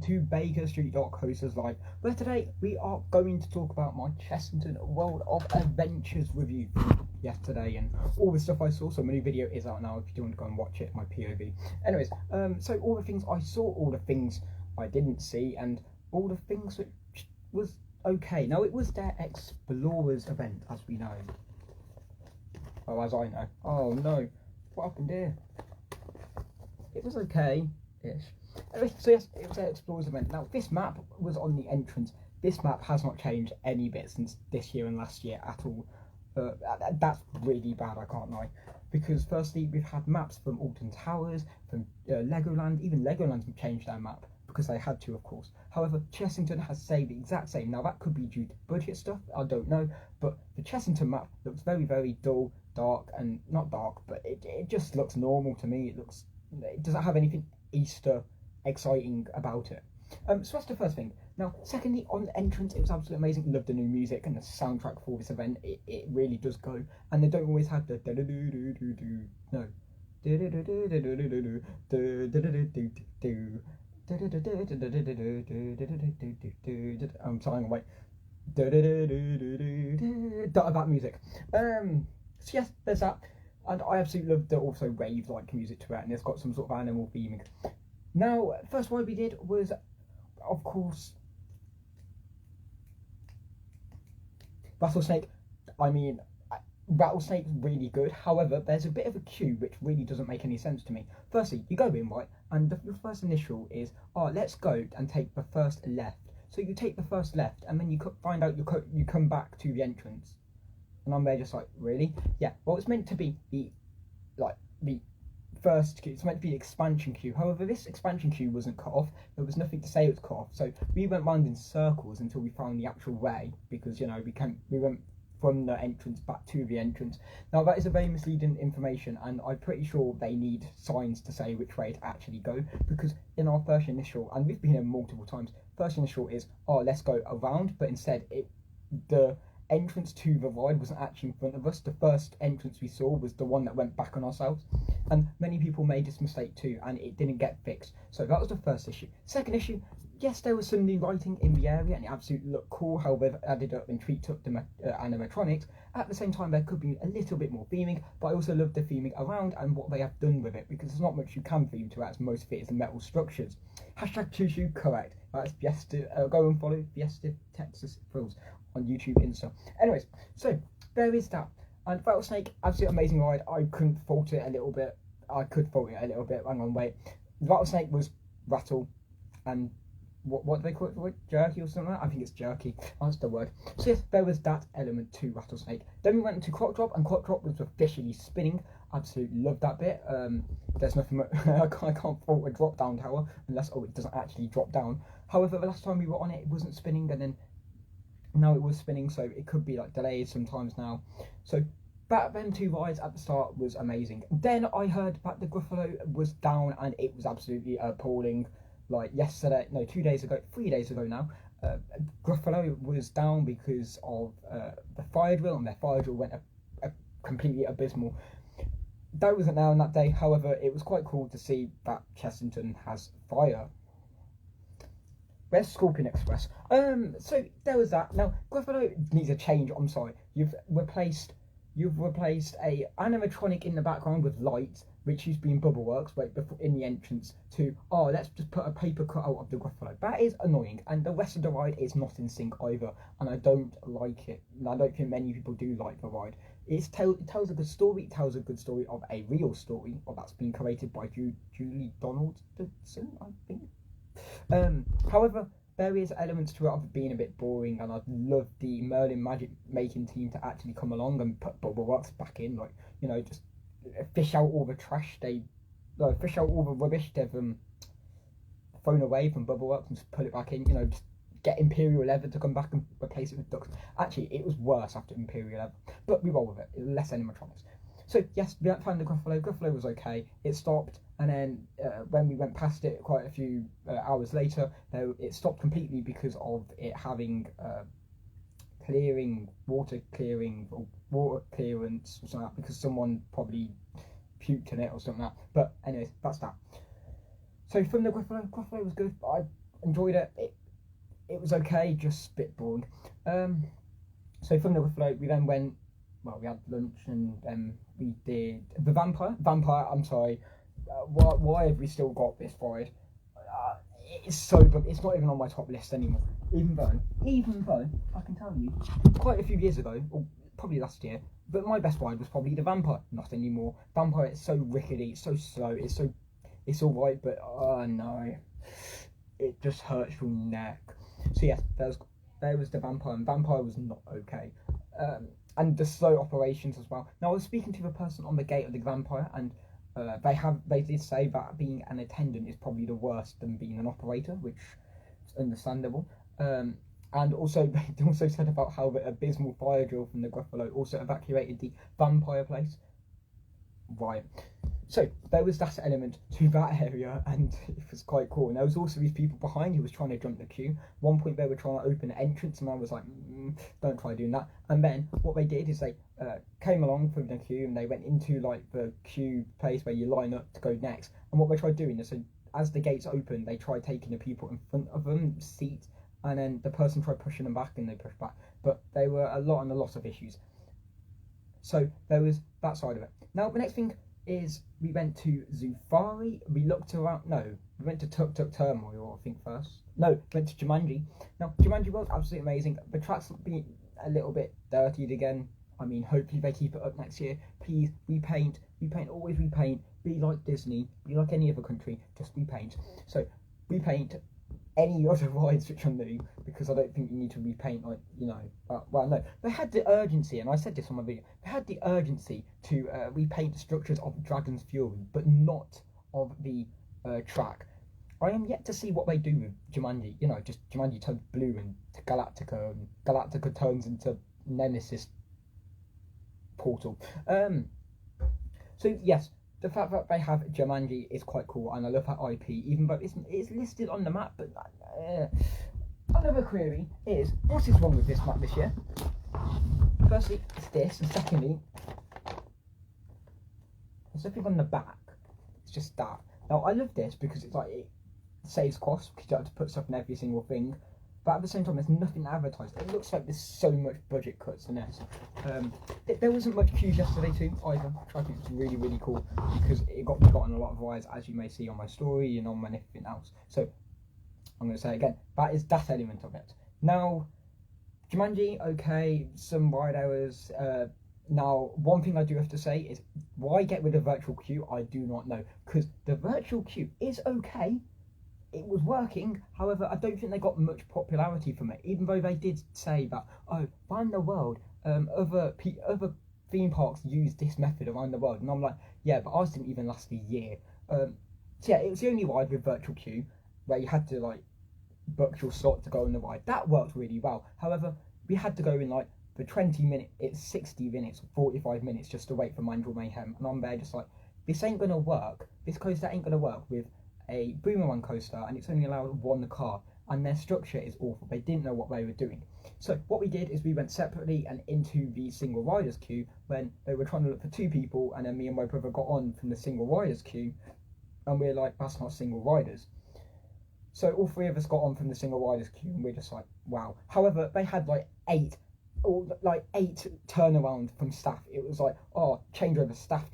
to Bakerstreet.coasters live, where today we are going to talk about my Chessington World of Adventures review from yesterday and all the stuff I saw. So my new video is out now if you do want to go and watch it, my POV. Anyways, so all the things I saw, all the things I didn't see, and all the things which was okay. Now it was their Eggsplorers event, as we know. Oh, as I know. Oh no, what happened here? It was okay-ish. Anyway, so yes, it was an Explorers event. Now, this map was on the entrance. This map has not changed any bit since this year and last year at all. That's really bad, I can't lie. Because firstly, we've had maps from Alton Towers, from Legoland. Even Legoland have changed their map, because they had to, of course. However, Chessington has stayed the exact same. Now, that could be due to budget stuff, I don't know. But the Chessington map looks very, very dull, dark, and not dark, but it just looks normal to me. It doesn't have anything Easter exciting about it. So that's the first thing. Now, secondly, on the entrance, it was absolutely amazing. Loved the new music and the soundtrack for this event. It really does go. And they don't always have the no. I'm trying to wait. That music. So yes, there's that. And I absolutely love the also rave-like music to it, and it's got some sort of animal theming. Now, first one we did was, of course, Rattlesnake. I mean, Rattlesnake's really good. However, there's a bit of a queue which really doesn't make any sense to me. Firstly, you go in, right, and the first initial is, oh, let's go and take the first left. So you take the first left, and then you find out you come back to the entrance. And I'm there just like, really? Yeah, well, it's meant to be the first queue. It's meant to be the expansion queue. However, this expansion queue wasn't cut off. There was nothing to say it was cut off. So we went round in circles until we found the actual way, because, you know, we went from the entrance back to the entrance. Now, that is a very misleading information, and I'm pretty sure they need signs to say which way to actually go, because in our first initial, and we've been here multiple times, first initial is, oh, let's go around, but instead the entrance to the ride wasn't actually in front of us. The first entrance we saw was the one that went back on ourselves, and many people made this mistake too, and it didn't get fixed. So that was the first issue. Second issue, yes, there was some new lighting in the area, and it absolutely looked cool how they've added up and tweaked up the animatronics. At the same time, there could be a little bit more theming, but I also love the theming around and what they have done with it, because there's not much you can theme to, as most of it is metal structures. Hashtag choo correct. That's Fiesta. Go and follow Fiesta Texas Thrills on YouTube, Insta. Anyways, so there is that. And Rattlesnake, absolutely amazing ride. I couldn't fault it a little bit. Hang on, wait. Rattlesnake was rattle, and what do they call it for it? Jerky or something like that? I think it's jerky. That's the word. So yes, there was that element to Rattlesnake. Then we went into Croc Drop, and Croc Drop was officially spinning. Absolutely loved that bit. There's nothing I can't fault a drop down tower unless it doesn't actually drop down. However, the last time we were on it wasn't spinning, and then now it was spinning, so it could be like delayed sometimes now. So them two rides at the start was amazing. Then I heard that the Gruffalo was down, and it was absolutely appalling. Like yesterday, no, 3 days ago now, Gruffalo was down because of the fire drill, and their fire drill went completely abysmal. That wasn't there on that day. However, it was quite cool to see that Chessington has fire. Where's Scorpion Express? So there was that. Now, Gruffalo needs a change. I'm sorry. You've replaced a animatronic in the background with lights, which used to be in Bubbleworks, right before in the entrance, to, oh, let's just put a paper cutout of the Gruffalo. That is annoying, and the rest of the ride is not in sync either, and I don't like it. And I don't think many people do like the ride. It tells a good story. It tells a good story of a real story, or that's been created by Julie Donaldson, I think. However, there is elements to it of being a bit boring, and I'd love the Merlin Magic making team to actually come along and put Bubbleworks back in, like, you know, just fish out all the trash fish out all the rubbish they've thrown away from Bubbleworks and just put it back in, you know, just get Imperial Leather to come back and replace it with ducks. Actually, it was worse after Imperial Leather, but we roll with it, less animatronics. So yes, we found the Gruffalo. Gruffalo was okay. It stopped, and then when we went past it quite a few hours later, it stopped completely because of it having water clearance or something like that, because someone probably puked in it or something like that. But anyways, that's that. So from the Gruffalo was good. enjoyed it. It was okay, just a bit boring. So from the float, we then went. Well, we had lunch and we did the vampire. I'm sorry. Why have we still got this ride? It's so good. It's not even on my top list anymore. Even though I can tell you, quite a few years ago, or probably last year, but my best ride was probably the vampire. Not anymore. Vampire is so rickety. It's so slow. It's all right, but oh no, it just hurts your neck. So yes, there was the vampire, and vampire was not okay. And the slow operations as well. Now I was speaking to the person on the gate of the vampire, and they did say that being an attendant is probably the worst than being an operator, which is understandable. And also they also said about how the abysmal fire drill from the Gruffalo also evacuated the vampire place. Right. So there was that element to that area, and it was quite cool. And there was also these people behind who was trying to jump the queue. One point they were trying to open an entrance, and I was like, don't try doing that. And then what they did is they came along through the queue, and they went into like the queue place where you line up to go next. And what they tried doing is, so as the gates opened, they tried taking the people in front of them seat, and then the person tried pushing them back, and they pushed back. But there were a lot of issues. So there was that side of it. Now the next thing is we went to Zufari. We looked around. No, we went to Tuk Tuk Turmoil, I think first. No, we went to Jumanji. Now Jumanji World's absolutely amazing. The track's been a little bit dirtied again. I mean, hopefully they keep it up next year. Please repaint, always repaint. Be like Disney, be like any other country, just repaint. So repaint any other rides which are new, because I don't think you need to repaint, like, you know, well, no, they had the urgency, and I said this on my video, they had the urgency to repaint the structures of Dragon's Fury, but not of the track. I am yet to see what they do with Jumanji. You know, just Jumanji turns blue and Galactica, and Galactica turns into Nemesis portal. So yes, the fact that they have Jumanji is quite cool, and I love that IP, even though it's listed on the map. But another query is, what is wrong with this map this year? Firstly, it's this, and secondly, there's nothing on the back. It's just that. Now I love this because it's like it saves costs because you don't have to put stuff in every single thing. But at the same time, there's nothing advertised. It looks like there's so much budget cuts in this. There wasn't much queues yesterday too, either, which I think is really, really cool, because it got me on a lot of rides, as you may see on my story and on my anything else. So, I'm going to say again, that is that element of it. Now, Jumanji, okay, some ride hours. Now, one thing I do have to say is, why get rid of virtual queue? I do not know, because the virtual queue is okay. It was working, however, I don't think they got much popularity from it, even though they did say that, oh, around the world, other theme parks use this method around the world, and I'm like, yeah, but ours didn't even last a year. So yeah, it was the only ride with virtual queue, where you had to, like, book your slot to go on the ride. That worked really well. However, we had to go in, like, for 20 minutes, it's 60 minutes, 45 minutes just to wait for Mandrill Mayhem, and I'm there just like, this ain't gonna work, this coaster ain't gonna work with a boomerang coaster, and it's only allowed one car, and their structure is awful. They didn't know what they were doing. So what we did is we went separately and into the single riders queue when they were trying to look for two people, and then me and my brother got on from the single riders queue, and we we're like, that's not single riders. So all three of us got on from the single riders queue, and we're just like, wow. However, they had like eight turnaround from staff. It was like, oh, change over staff,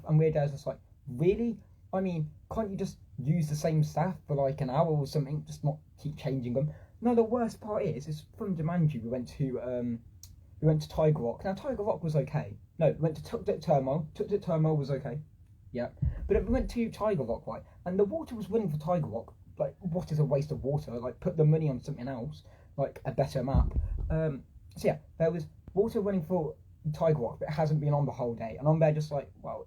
and we're there just like, really? I mean, can't you just use the same staff for like an hour or something, just not keep changing them? No, the worst part is from Jumanji we went to Tiger Rock. Now Tiger Rock was okay. No, we went to Tuk Tuk Turmoil. Tuk Tuk Turmoil was okay. Yeah. But then we went to Tiger Rock, right? And the water was running for Tiger Rock. Like, what is a waste of water? Like, put the money on something else, like a better map. So yeah, there was water running for Tiger Rock, but it hasn't been on the whole day. And I'm there just like, well,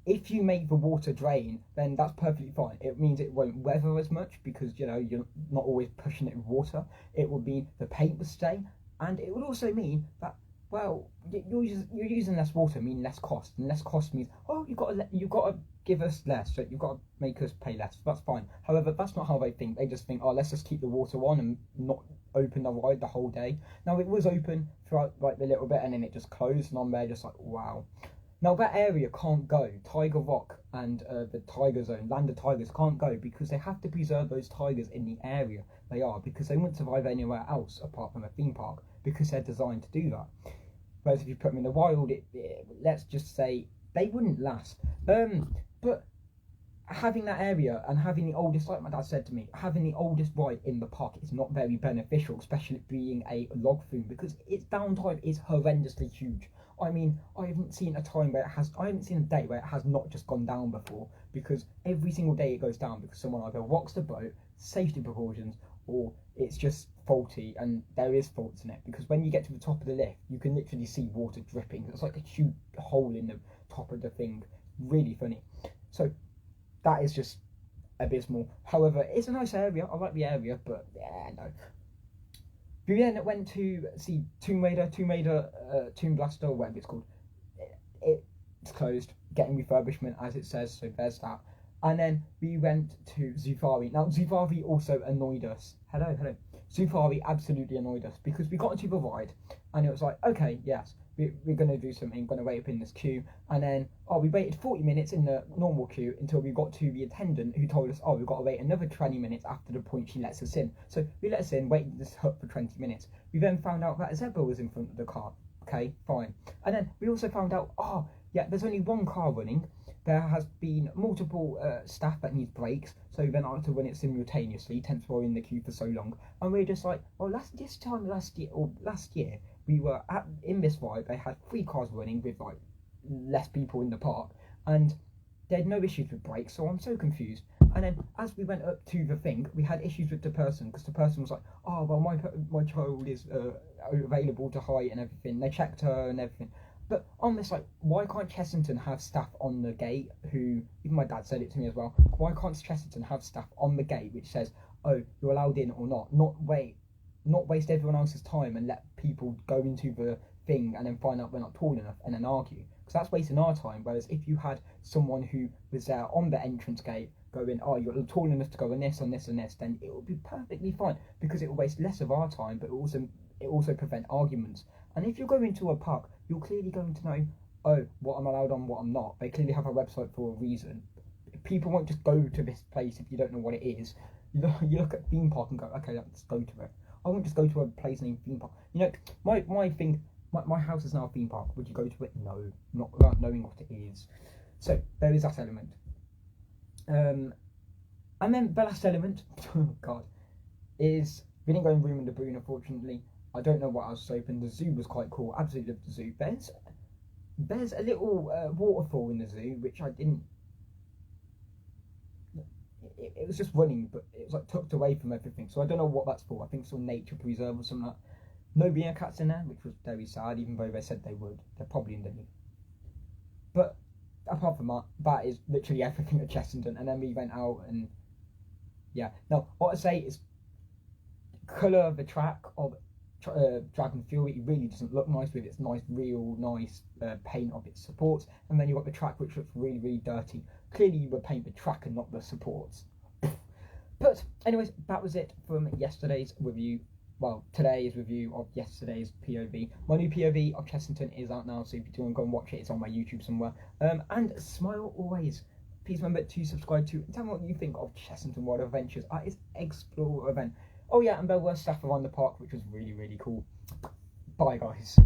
if you make the water drain, then that's perfectly fine. It means it won't weather as much because, you know, you're not always pushing it with water. It would mean the paint would stay, and it would also mean that, well, you're using less water, meaning less cost, and less cost means, oh, you've got to give us less, so you've got to make us pay less. That's fine. However, that's not how they think. They just think, oh, let's just keep the water on and not open the ride the whole day. Now, it was open throughout like the little bit, and then it just closed, and I'm there just like, wow. Now that area can't go. Tiger Rock and the Tiger Zone, Land of Tigers, can't go because they have to preserve those tigers in the area they are, because they won't survive anywhere else apart from a theme park, because they're designed to do that. Whereas if you put them in the wild, let's just say they wouldn't last. But having that area and having the oldest, like my dad said to me, having the oldest ride in the park is not very beneficial, especially being a log flume, because its downtime is horrendously huge. I mean, I haven't seen a day where it has not just gone down before, because every single day it goes down because someone either rocks the boat, safety precautions, or it's just faulty, and there is faults in it, because when you get to the top of the lift, you can literally see water dripping. It's like a huge hole in the top of the thing. Really funny. So that is just abysmal. However, it's a nice area. I like the area, but yeah, no. We then went to see Tomb Raider, Tomb Blaster, whatever it's called. It's closed, getting refurbishment as it says, so there's that. And then we went to Zufari. Now, Zufari also annoyed us. Hello. Zufari absolutely annoyed us, because we got into the ride, and it was like, okay, yes, we're going to do something, going to wait up in this queue. And then, we waited 40 minutes in the normal queue until we got to the attendant, who told us, we've got to wait another 20 minutes after the point she lets us in. So we let us in, waited in this hut for 20 minutes. We then found out that a zebra was in front of the car. Okay, fine. And then we also found out, there's only one car running. There has been multiple staff that needs breaks, so then I had to run it simultaneously, hence why we're in the queue for so long. And we're just like, last year, we were in this ride, they had 3 cars running with like less people in the park, and they had no issues with brakes, so I'm so confused. And then as we went up to the thing, we had issues with the person, because the person was like, my child is available to height and everything. They checked her and everything. But on this, like, why can't Chessington have staff on the gate who, even my dad said it to me as well, why can't Chessington have staff on the gate which says, you're allowed in or not? Not waste everyone else's time and let people go into the thing and then find out we're not tall enough and then argue. Because that's wasting our time. Whereas if you had someone who was there on the entrance gate going, you're tall enough to go on this, then it would be perfectly fine, because it will waste less of our time, but it also prevent arguments. And if you're going to a park, you're clearly going to know, what I'm allowed on, what I'm not. They clearly have a website for a reason. People won't just go to this place if you don't know what it is. You look at theme park and go, okay, let's go to it. I won't just go to a place named theme park. My house is now a theme park. Would you go to it? No, not without knowing what it is. So there is that element. And then the last element, is we didn't go in Room in the Boon, unfortunately. I don't know what else was open. The zoo was quite cool. Absolutely loved the zoo. There's a little waterfall in the zoo, which I didn't. It was just running, but it was like tucked away from everything. So I don't know what that's for. I think it's a nature preserve or something like that. No meerkats in there, which was very sad, even though they said they would. They're probably in the new. But apart from that, that is literally everything at Chessington. And then we went out and yeah. Now, what I say is, colour of the track of Dragon Fury, it really doesn't look nice with its nice paint of its supports. And then you've got the track which looks really, really dirty. Clearly you would paint the track and not the supports. But anyways, that was it from yesterday's review. Well, today's review of yesterday's POV. My new POV of Chessington is out now, so if you do want to go and watch it, it's on my YouTube somewhere. And smile always. Please remember to subscribe to and tell me what you think of Chessington World Adventures at its Eggsplorer event. Oh yeah, and there were staff around the park, which was really, really cool. Bye guys.